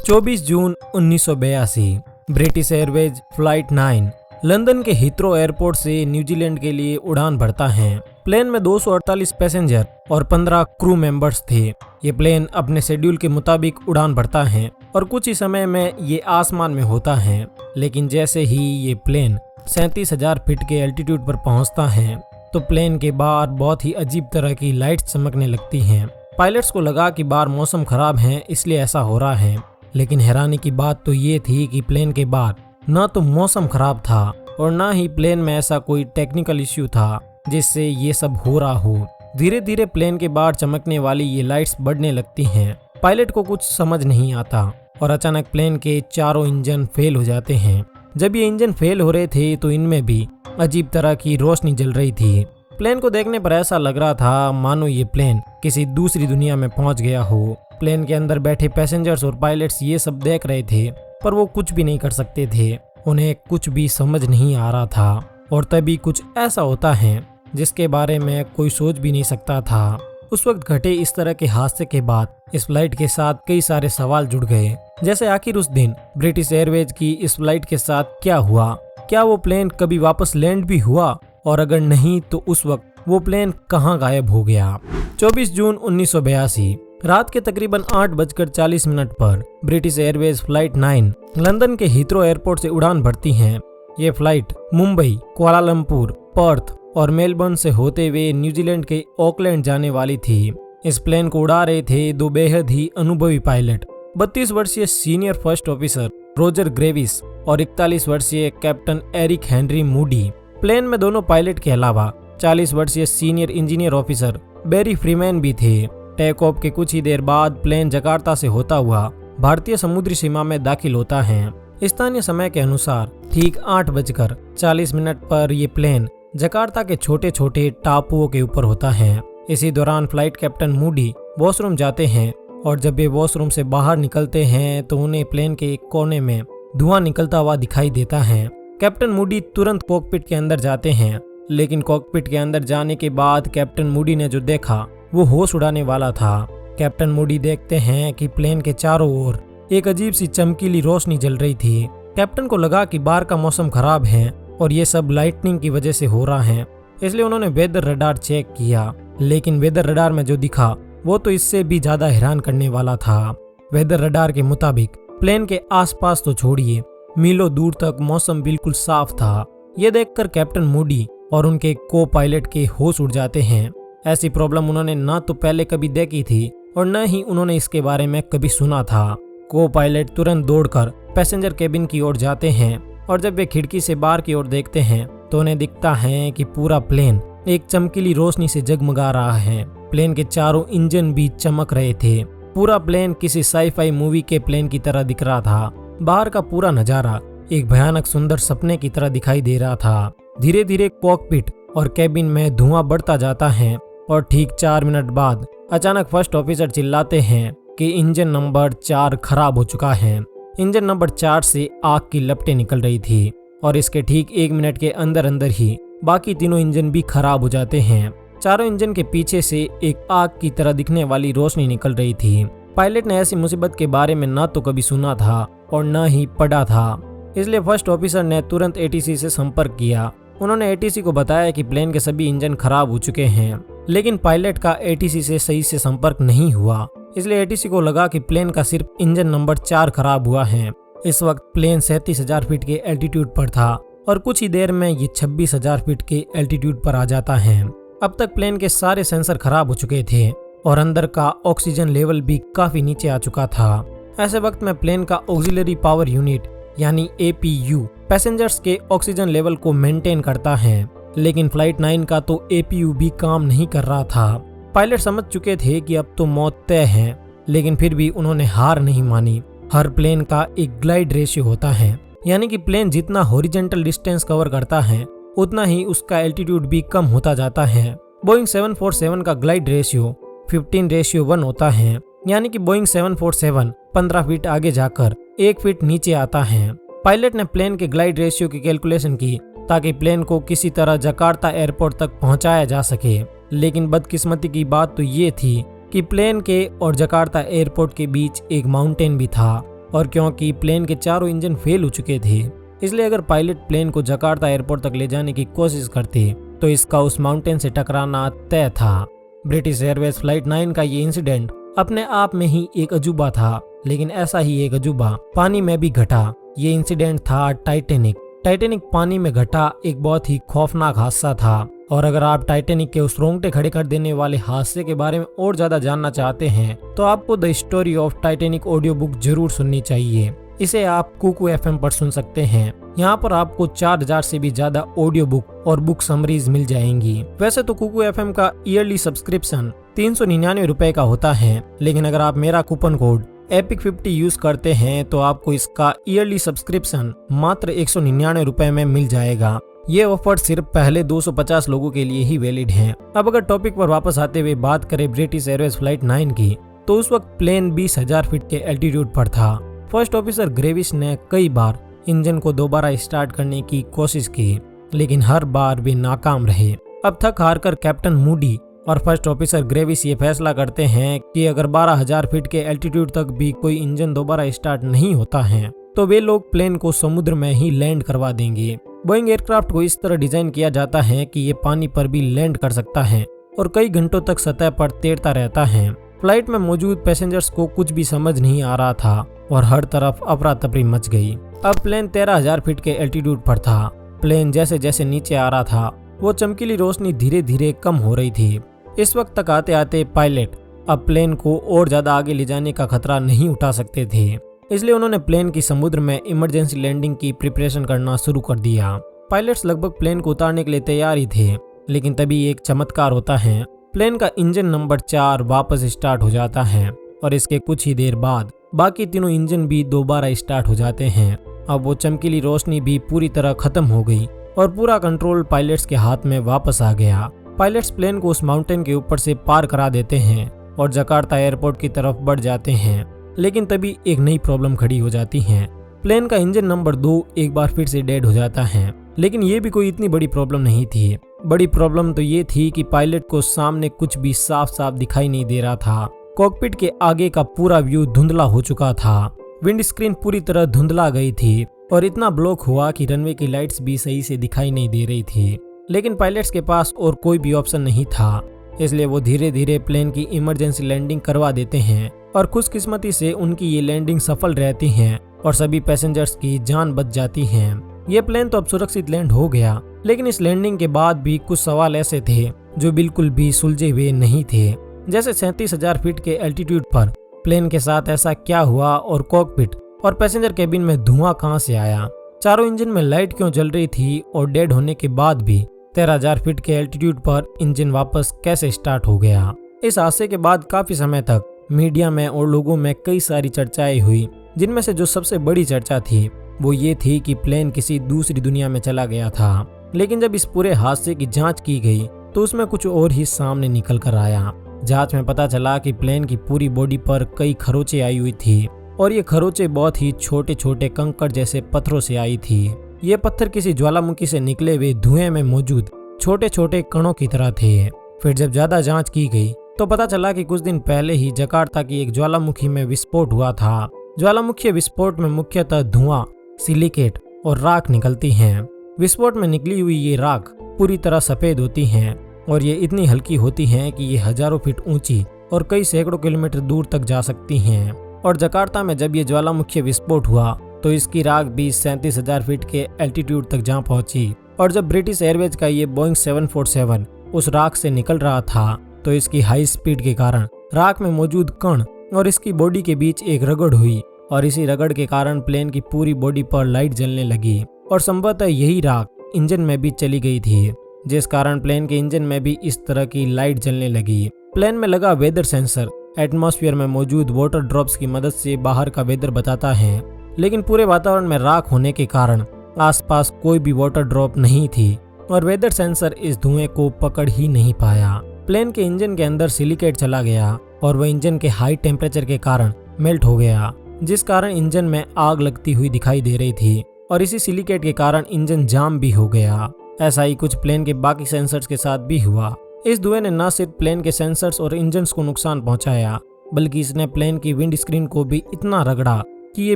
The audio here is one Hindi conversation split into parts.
24 जून 1982 ब्रिटिश एयरवेज फ्लाइट 9 लंदन के हीथ्रो एयरपोर्ट से न्यूजीलैंड के लिए उड़ान भरता है। प्लेन में 248 पैसेंजर और 15 क्रू मेंबर्स थे। ये प्लेन अपने शेड्यूल के मुताबिक उड़ान भरता है और कुछ ही समय में ये आसमान में होता है। लेकिन जैसे ही ये प्लेन 37,000 फीट के एल्टीट्यूड पर पहुंचता है तो प्लेन के बाहर बहुत ही अजीब तरह की लाइट्स चमकने लगती हैं। पायलट्स को लगा कि बाहर मौसम खराब है इसलिए ऐसा हो रहा है। लेकिन हैरानी की बात तो ये थी कि प्लेन के बाहर न तो मौसम खराब था और न ही प्लेन में ऐसा कोई टेक्निकल इश्यू था जिससे ये सब हो रहा हो। धीरे धीरे प्लेन के बाहर चमकने वाली ये लाइट्स बढ़ने लगती हैं। पायलट को कुछ समझ नहीं आता और अचानक प्लेन के चारों इंजन फेल हो जाते हैं। जब ये इंजन फेल हो रहे थे तो इनमें भी अजीब तरह की रोशनी जल रही थी। प्लेन को देखने पर ऐसा लग रहा था मानो ये प्लेन किसी दूसरी दुनिया में पहुंच गया हो। प्लेन के अंदर बैठे पैसेंजर्स और पायलट्स ये सब देख रहे थे पर वो कुछ भी नहीं कर सकते थे। उन्हें कुछ भी समझ नहीं आ रहा था और तभी कुछ ऐसा होता है जिसके बारे में कोई सोच भी नहीं सकता था। उस वक्त घटे इस तरह के हादसे के बाद इस फ्लाइट के साथ कई सारे सवाल जुड़ गए, जैसे आखिर उस दिन ब्रिटिश एयरवेज की इस फ्लाइट के साथ क्या हुआ, क्या वो प्लेन कभी वापस लैंड भी हुआ और अगर नहीं तो उस वक्त वो प्लेन कहां गायब हो गया। 24 जून 1982 रात के तकरीबन 8:40 पर ब्रिटिश एयरवेज फ्लाइट 9 लंदन के हीथ्रो एयरपोर्ट से उड़ान भरती है। ये फ्लाइट मुंबई, कुआलालंपुर, पर्थ और मेलबर्न से होते हुए न्यूजीलैंड के ऑकलैंड जाने वाली थी। इस प्लेन को उड़ा रहे थे दो बेहद ही अनुभवी पायलट, 32 वर्षीय senior first officer Roger Gravis और 41 वर्षीय captain Eric Henry Moody. Plane में दोनों पायलट के अलावा 40 वर्षीय senior engineer officer Barry Freeman भी थे। टेक ऑफ के कुछ ही देर बाद प्लेन जकार्ता से होता हुआ भारतीय समुद्री सीमा में दाखिल होता है। स्थानीय समय के अनुसार ठीक 8:40 पर यह प्लेन जकार्ता के छोटे छोटे टापुओं के ऊपर होता है। इसी दौरान फ्लाइट कैप्टन मूडी वॉशरूम जाते हैं और जब वे वॉशरूम से बाहर निकलते हैं तो उन्हें प्लेन के एक कोने में धुआं निकलता हुआ दिखाई देता है। कैप्टन मूडी तुरंत कॉकपिट के अंदर जाते हैं, लेकिन कॉकपिट के अंदर जाने के बाद कैप्टन मूडी ने जो देखा वो होश उड़ाने वाला था। कैप्टन मूडी देखते हैं कि प्लेन के चारों ओर एक अजीब सी चमकीली रोशनी जल रही थी। कैप्टन को लगा कि बाहर का मौसम खराब है और ये सब लाइटनिंग की वजह से हो रहा है, इसलिए उन्होंने वेदर रडार चेक किया। लेकिन वेदर रडार में जो दिखा वो तो इससे भी ज्यादा हैरान करने वाला था। वेदर रडार के मुताबिक प्लेन के आसपास तो छोड़िए, मीलों दूर तक मौसम बिल्कुल साफ था। ये देखकर कैप्टन मूडी और उनके को पायलट के होश उड़ जाते हैं। ऐसी प्रॉब्लम उन्होंने न तो पहले कभी देखी थी और न ही उन्होंने इसके बारे में कभी सुना था। को पायलट तुरंत दौड़कर पैसेंजर केबिन की ओर जाते हैं और जब वे खिड़की से बाहर की ओर देखते हैं तो उन्हें दिखता है कि पूरा प्लेन एक चमकीली रोशनी से जगमगा रहा है। प्लेन के चारों इंजन भी चमक रहे थे। पूरा प्लेन किसी साई-फाई मूवी के प्लेन की तरह दिख रहा था। बाहर का पूरा नजारा एक भयानक सुंदर सपने की तरह दिखाई दे रहा था। धीरे धीरे कॉकपिट और केबिन में धुआं बढ़ता जाता है और ठीक 4 मिनट बाद अचानक फर्स्ट ऑफिसर चिल्लाते हैं कि इंजन नंबर 4 खराब हो चुका है। इंजन नंबर 4 से आग की लपटें निकल रही थी और इसके ठीक 1 मिनट के अंदर अंदर ही बाकी तीनों इंजन भी खराब हो जाते हैं। चारों इंजन के पीछे से एक आग की तरह दिखने वाली रोशनी निकल रही थी। पायलट ने ऐसी मुसीबत के बारे में न तो कभी सुना था और न ही पढ़ा था, इसलिए फर्स्ट ऑफिसर ने तुरंत एटीसी से संपर्क किया। उन्होंने एटीसी को बताया कि प्लेन के सभी इंजन खराब हो चुके हैं, लेकिन पायलट का एटीसी से सही से संपर्क नहीं हुआ, इसलिए एटीसी को लगा कि प्लेन का सिर्फ इंजन नंबर 4 खराब हुआ है। इस वक्त प्लेन 37,000 फीट के एल्टीट्यूड पर था और कुछ ही देर में ये 26,000 फीट के एल्टीट्यूड पर आ जाता है। अब तक प्लेन के सारे सेंसर खराब हो चुके थे और अंदर का ऑक्सीजन लेवल भी काफी नीचे आ चुका था। ऐसे वक्त में प्लेन का ऑक्सिलरी पावर यूनिट यानी एपीयू पैसेंजर्स के ऑक्सीजन लेवल को मेंटेन करता है, लेकिन फ्लाइट 9 का तो एपीयू भी काम नहीं कर रहा था। पायलट समझ चुके थे कि अब तो मौत तय है, लेकिन फिर भी उन्होंने हार नहीं मानी। हर प्लेन का एक ग्लाइड रेशियो होता है, यानी कि प्लेन जितना हॉरिजॉन्टल डिस्टेंस कवर करता है उतना ही उसका एल्टीट्यूड भी कम होता जाता है। बोइंग 747 का ग्लाइड रेशियो 15:1 होता है, यानी कि बोइंग 747 15 फीट आगे जाकर 1 फीट नीचे आता है। पायलट ने प्लेन के ग्लाइड रेशियो की कैलकुलेशन की ताकि प्लेन को किसी तरह जकार्ता एयरपोर्ट तक पहुंचाया जा सके, लेकिन बदकिस्मती की बात तो ये थी कि प्लेन के और जकार्ता एयरपोर्ट के बीच एक माउंटेन भी था। और क्योंकि प्लेन के चारों इंजन फेल हो चुके थे, इसलिए अगर पायलट प्लेन को जकार्ता एयरपोर्ट तक ले जाने की कोशिश करते तो इसका उस माउंटेन से टकराना तय था। ब्रिटिश एयरवेज फ्लाइट 9 का ये इंसिडेंट अपने आप में ही एक अजूबा था, लेकिन ऐसा ही एक अजूबा पानी में भी घटा। ये इंसिडेंट था टाइटैनिक। टाइटैनिक पानी में घटा एक बहुत ही खौफनाक हादसा था। और अगर आप टाइटैनिक के उस रोंगटे खड़े कर देने वाले हादसे के बारे में और ज्यादा जानना चाहते हैं तो आपको the story of Titanic audio book जरूर सुननी चाहिए। इसे आप कुकू FM पर सुन सकते हैं। यहाँ पर आपको 4000 से भी ज्यादा ऑडियो बुक और बुक समरीज मिल जाएंगी। वैसे तो कुकू FM का ईयरली सब्सक्रिप्शन 399 रुपए का होता है, लेकिन अगर आप मेरा कूपन कोड EPIC50 यूज करते हैं तो आपको इसका ईयरली सब्सक्रिप्शन मात्र 199 रुपए में मिल जाएगा। ये ऑफर सिर्फ पहले 250 लोगों के लिए ही वैलिड है। अब अगर टॉपिक पर वापस आते हुए बात करें ब्रिटिश एयरवेज फ्लाइट 9 की, तो उस वक्त प्लेन 20,000 फीट के एल्टीट्यूड पर था। फर्स्ट ऑफिसर ग्रेविस ने कई बार इंजन को दोबारा स्टार्ट करने की कोशिश की, लेकिन हर बार वे नाकाम रहे। अब थक हार कर कैप्टन मूडी और फर्स्ट ऑफिसर ग्रेविस ये फैसला करते हैं कि अगर 12,000 फीट के एल्टीट्यूड तक भी कोई इंजन दोबारा स्टार्ट नहीं होता है तो वे लोग प्लेन को समुद्र में ही लैंड करवा देंगे। बोइंग एयरक्राफ्ट को इस तरह डिजाइन किया जाता है कि ये पानी पर भी लैंड कर सकता है और कई घंटों तक सतह पर तैरता रहता है। फ्लाइट में मौजूद पैसेंजर्स को कुछ भी समझ नहीं आ रहा था और हर तरफ अफरा तफरी मच गई। अब प्लेन 13,000 फीट के एल्टीट्यूड पर था। प्लेन जैसे जैसे नीचे आ रहा था वो चमकीली रोशनी धीरे धीरे कम हो रही थी। इस वक्त तक आते आते पायलट अब प्लेन को और ज्यादा आगे ले जाने का खतरा नहीं उठा सकते थे, इसलिए उन्होंने प्लेन की समुद्र में इमरजेंसी लैंडिंग की प्रिपरेशन करना शुरू कर दिया। पायलट्स लगभग प्लेन को उतारने के लिए तैयार ही थे, लेकिन तभी एक चमत्कार होता है। प्लेन का इंजन नंबर 4 वापस स्टार्ट हो जाता है और इसके कुछ ही देर बाद बाकी तीनों इंजन भी दोबारा स्टार्ट हो जाते हैं। अब वो चमकीली रोशनी भी पूरी तरह खत्म हो गई और पूरा कंट्रोल पायलट्स के हाथ में वापस आ गया। पायलट्स प्लेन को उस माउंटेन के ऊपर से पार करा देते हैं और जकार्ता एयरपोर्ट की तरफ बढ़ जाते हैं, लेकिन तभी एक नई प्रॉब्लम खड़ी हो जाती है। प्लेन का इंजन नंबर 2 एक बार फिर से डेड हो जाता है, लेकिन ये भी कोई इतनी बड़ी प्रॉब्लम नहीं थी। बड़ी प्रॉब्लम तो ये थी कि पायलट को सामने कुछ भी साफ साफ दिखाई नहीं दे रहा था। कॉकपिट के आगे का पूरा व्यू धुंधला हो चुका था। विंड स्क्रीन पूरी तरह धुंधला गई थी और इतना ब्लॉक हुआ कि रनवे की लाइट्स भी सही से दिखाई नहीं दे रही थी। लेकिन पायलट्स के पास और कोई भी ऑप्शन नहीं था, इसलिए वो धीरे धीरे प्लेन की इमरजेंसी लैंडिंग करवा देते हैं और खुशकिस्मती से उनकी ये लैंडिंग सफल रहती है और सभी पैसेंजर्स की जान बच जाती है। ये प्लेन तो अब सुरक्षित लैंड हो गया, लेकिन इस लैंडिंग के बाद भी कुछ सवाल ऐसे थे जो बिल्कुल भी सुलझे हुए नहीं थे। जैसे 37,000 फीट के एल्टीट्यूड पर प्लेन के साथ ऐसा क्या हुआ और कॉकपिट और पैसेंजर केबिन में धुआं कहां से आया? चारों इंजन में लाइट क्यों जल रही थी और डेड होने के बाद भी 13,000 फीट के एल्टीट्यूड पर इंजन वापस कैसे स्टार्ट हो गया? इस हादसे के बाद काफी समय तक मीडिया में और लोगों में कई सारी चर्चाएं हुई, जिनमें से जो सबसे बड़ी चर्चा थी वो ये थी कि प्लेन किसी दूसरी दुनिया में चला गया था। लेकिन जब इस पूरे हादसे की जांच की गई तो उसमें कुछ और ही सामने निकल कर आया। जांच में पता चला कि प्लेन की पूरी बॉडी पर कई खरोंचे आई हुई थी और ये खरोंचे बहुत ही छोटे छोटे कंकड़ जैसे पत्थरों से आई थी। ये पत्थर किसी ज्वालामुखी से निकले हुए धुएं में मौजूद छोटे छोटे कणों की तरह थे। फिर जब ज्यादा जांच की गई तो पता चला कि कुछ दिन पहले ही जकार्ता की एक ज्वालामुखी में विस्फोट हुआ था। ज्वालामुखी विस्फोट में मुख्यतः धुआं, सिलिकेट और राख निकलती हैं। विस्फोट में निकली हुई ये राख पूरी तरह सफेद होती हैं और ये इतनी हल्की होती हैं कि ये हजारों फीट ऊंची और कई सैकड़ों किलोमीटर दूर तक जा सकती हैं। और जकार्ता में जब ये ज्वालामुखी विस्फोट हुआ तो इसकी राख भी 37,000 फीट के एल्टीट्यूड तक जा पहुंची। और जब ब्रिटिश एयरवेज का ये बोइंग 747 उस राख से निकल रहा था तो इसकी हाई स्पीड के कारण राख में मौजूद कण और इसकी बॉडी के बीच एक रगड़ हुई और इसी रगड़ के कारण प्लेन की पूरी बॉडी पर लाइट जलने लगी और संभवतः यही राख इंजन में भी चली गई थी, जिस कारण प्लेन के इंजन में भी इस तरह की लाइट जलने लगी। प्लेन में लगा वेदर सेंसर एटमॉस्फेयर में मौजूद वाटर ड्रॉप्स की मदद से बाहर का वेदर बताता है, लेकिन पूरे वातावरण में राख होने के कारण आसपास कोई भी वाटर ड्रॉप नहीं थी और वेदर सेंसर इस धुएं को पकड़ ही नहीं पाया। प्लेन के इंजन के अंदर सिलिकेट चला गया और वह इंजन के हाई टेम्परेचर के कारण मेल्ट हो गया, जिस कारण इंजन में आग लगती हुई दिखाई दे रही थी और इसी सिलिकेट के कारण इंजन जाम भी हो गया। ऐसा ही कुछ प्लेन के बाकी सेंसर्स के साथ भी हुआ। इस धुएं ने न सिर्फ प्लेन के सेंसर्स और इंजन्स को नुकसान पहुंचाया, बल्कि इसने प्लेन की विंड स्क्रीन को भी इतना रगड़ा कि ये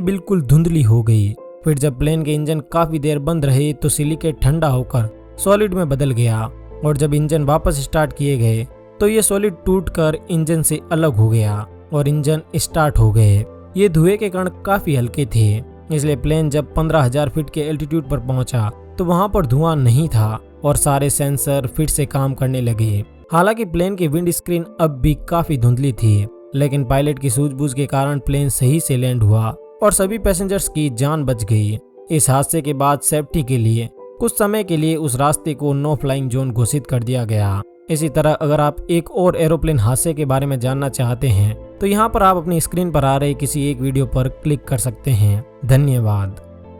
बिल्कुल धुंधली हो गई। फिर जब प्लेन के इंजन काफी देर बंद रहे तो सिलिकेट ठंडा होकर सॉलिड में बदल गया और जब इंजन वापस स्टार्ट किए गए तो ये सॉलिड टूटकर इंजन से अलग हो गया और इंजन स्टार्ट हो गए। ये धुएं के कण काफी हल्के थे, इसलिए प्लेन जब 15,000 फीट के एल्टीट्यूड पर पहुंचा तो वहां पर धुआं नहीं था और सारे सेंसर फिर से काम करने लगे। हालांकि प्लेन की विंड स्क्रीन अब भी काफी धुंधली थी, लेकिन पायलट की सूझबूझ के कारण प्लेन सही से लैंड हुआ और सभी पैसेंजर्स की जान बच गई। इस हादसे के बाद सेफ्टी के लिए कुछ समय के लिए उस रास्ते को नो फ्लाइंग जोन घोषित कर दिया गया। इसी तरह अगर आप एक और एरोप्लेन हादसे के बारे में जानना चाहते हैं तो यहाँ पर आप अपनी स्क्रीन पर आ रहे किसी एक वीडियो पर क्लिक कर सकते हैं। धन्यवाद।